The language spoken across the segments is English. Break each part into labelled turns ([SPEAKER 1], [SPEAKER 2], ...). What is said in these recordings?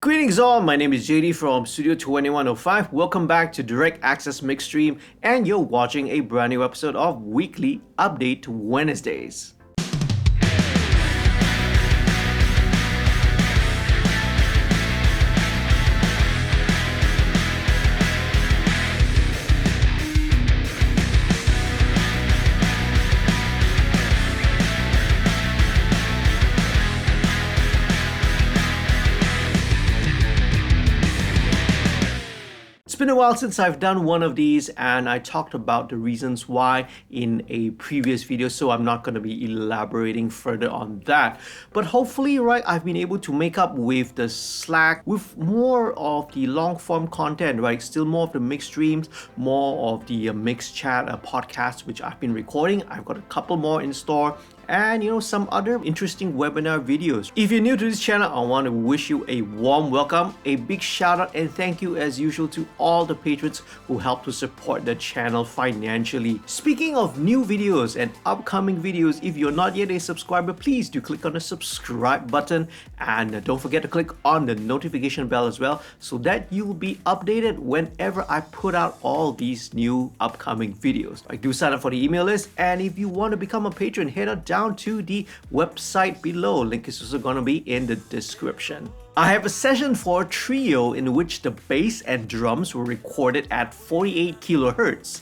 [SPEAKER 1] Greetings all, my name is JD from Studio 2105. Welcome back to Direct Access MixStream, and you're watching a brand new episode of Weekly Update Wednesdays. It's been a while since I've done one of these, and I talked about the reasons why in a previous video, so I'm not going to be elaborating further on that. But hopefully, right, I've been able to make up with the slack, with more of the long form content, right? Still more of the mix streams, more of the mix chat podcast, which I've been recording. I've got a couple more in store, and some other interesting webinar videos. If you're new to this channel, I want to wish you a warm welcome, a big shout out and thank you as usual to all the patrons who help to support the channel financially. Speaking of new videos and upcoming videos, if you're not yet a subscriber, please do click on the subscribe button, and don't forget to click on the notification bell as well so that you'll be updated whenever I put out all these new upcoming videos. I do sign up for the email list, and if you want to become a patron, head on down to the website below. Link is also going to be in the description. I have a session for a trio in which the bass and drums were recorded at 48 kilohertz.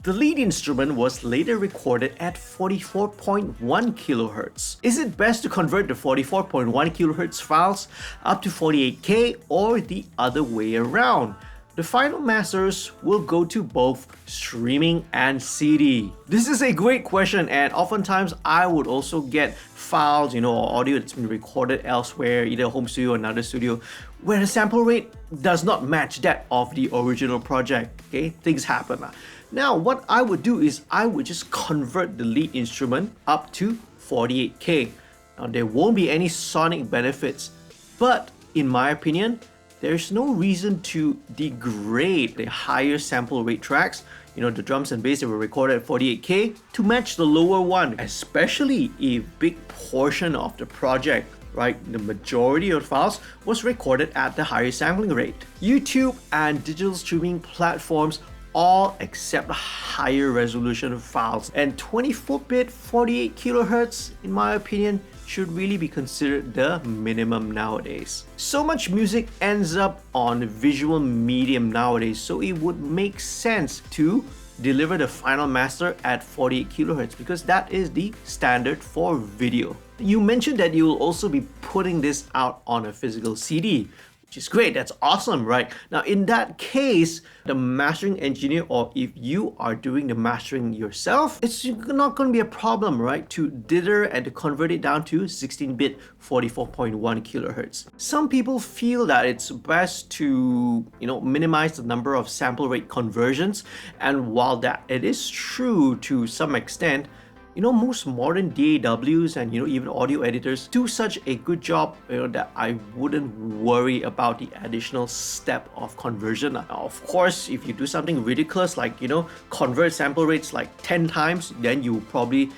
[SPEAKER 1] The lead instrument was later recorded at 44.1 kilohertz. Is it best to convert the 44.1 kilohertz files up to 48K or the other way around? The final masters will go to both streaming and CD. This is a great question, and oftentimes I would also get files, or audio that's been recorded elsewhere, either a home studio or another studio, where the sample rate does not match that of the original project. Okay, things happen. Now, what I would do is I would just convert the lead instrument up to 48K. Now, there won't be any sonic benefits, but in my opinion, there's no reason to degrade the higher sample rate tracks, the drums and bass that were recorded at 48K, to match the lower one, especially if a big portion of the project, right, the majority of the files was recorded at the higher sampling rate. YouTube and digital streaming platforms all accept higher resolution files, and 24-bit 48 kilohertz, in my opinion, should really be considered the minimum nowadays. So much music ends up on visual medium nowadays, so it would make sense to deliver the final master at 48 kilohertz because that is the standard for video. You mentioned that you will also be putting this out on a physical CD, which is great. That's awesome, right? Now, in that case, the mastering engineer, or if you are doing the mastering yourself, it's not going to be a problem, right, to dither and to convert it down to 16-bit 44.1 kilohertz. Some people feel that it's best to, minimize the number of sample rate conversions, and while that it is true to some extent, most modern DAWs and even audio editors do such a good job that I wouldn't worry about the additional step of conversion. Now, of course, if you do something ridiculous like convert sample rates like 10 times, then you probably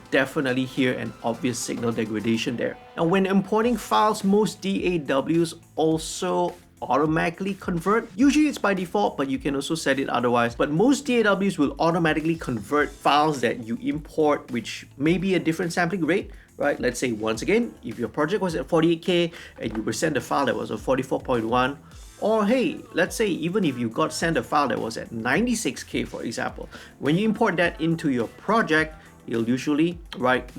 [SPEAKER 1] definitely hear an obvious signal degradation there. Now, when importing files, most DAWs also automatically convert. Usually it's by default, but you can also set it otherwise. But most DAWs will automatically convert files that you import, which may be a different sampling rate, right? Let's say, once again, if your project was at 48K and you were sent a file that was at 44.1, or hey, let's say even if you got sent a file that was at 96K, for example, when you import that into your project, it'll usually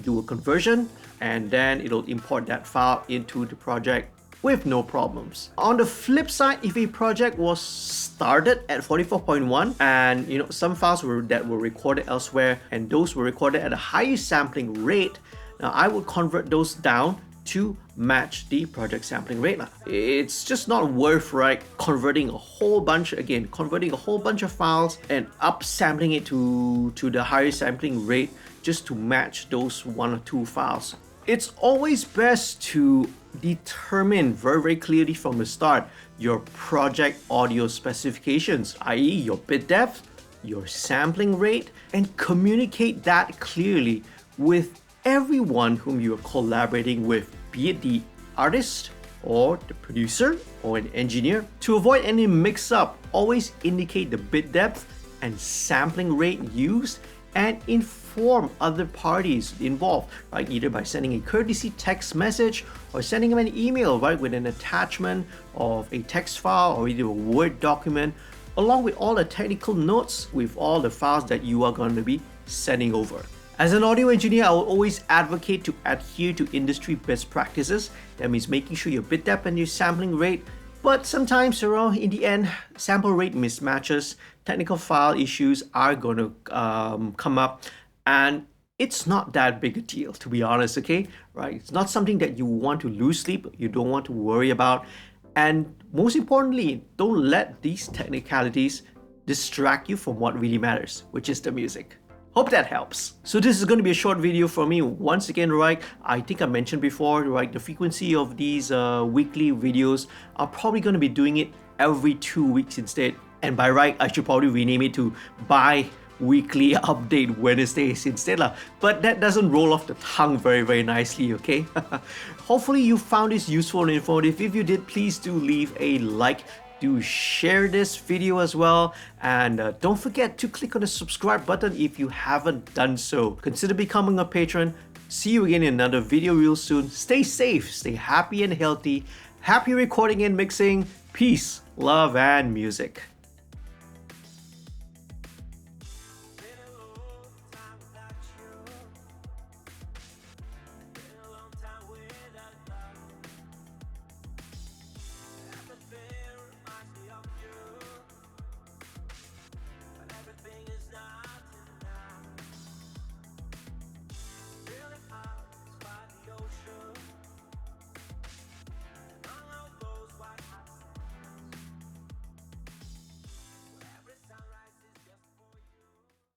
[SPEAKER 1] do a conversion, and then it'll import that file into the project with no problems. On the flip side, if a project was started at 44.1 and some files that were recorded elsewhere and those were recorded at a higher sampling rate, now I would convert those down to match the project sampling rate. It's just not worth converting a whole bunch of files and upsampling it to the higher sampling rate just to match those one or two files. It's always best to determine very clearly from the start your project audio specifications, i.e. your bit depth, your sampling rate, and communicate that clearly with everyone whom you are collaborating with, be it the artist or the producer or an engineer. To avoid any mix-up, always indicate the bit depth and sampling rate used and inform other parties involved, right? Either by sending a courtesy text message or sending them an email, right, with an attachment of a text file or either a Word document, along with all the technical notes with all the files that you are going to be sending over. As an audio engineer, I will always advocate to adhere to industry best practices. That means making sure your bit depth and your sampling rate. But sometimes, in the end, sample rate mismatches, technical file issues are going to come up, and it's not that big a deal, to be honest, okay? Right? It's not something that you want to lose sleep, you don't want to worry about. And most importantly, don't let these technicalities distract you from what really matters, which is the music. Hope that helps. So this is going to be a short video for me. Once again, right, I think I mentioned before, right, the frequency of these weekly videos, I'm probably going to be doing it every 2 weeks instead. And by right, I should probably rename it to bi-weekly update Wednesdays instead. But that doesn't roll off the tongue very nicely, okay? Hopefully you found this useful and informative. If you did, please do leave a like. Do share this video as well, and don't forget to click on the subscribe button if you haven't done so. Consider becoming a patron. See you again in another video real soon. Stay safe, stay happy and healthy. Happy recording and mixing. Peace, love, and music.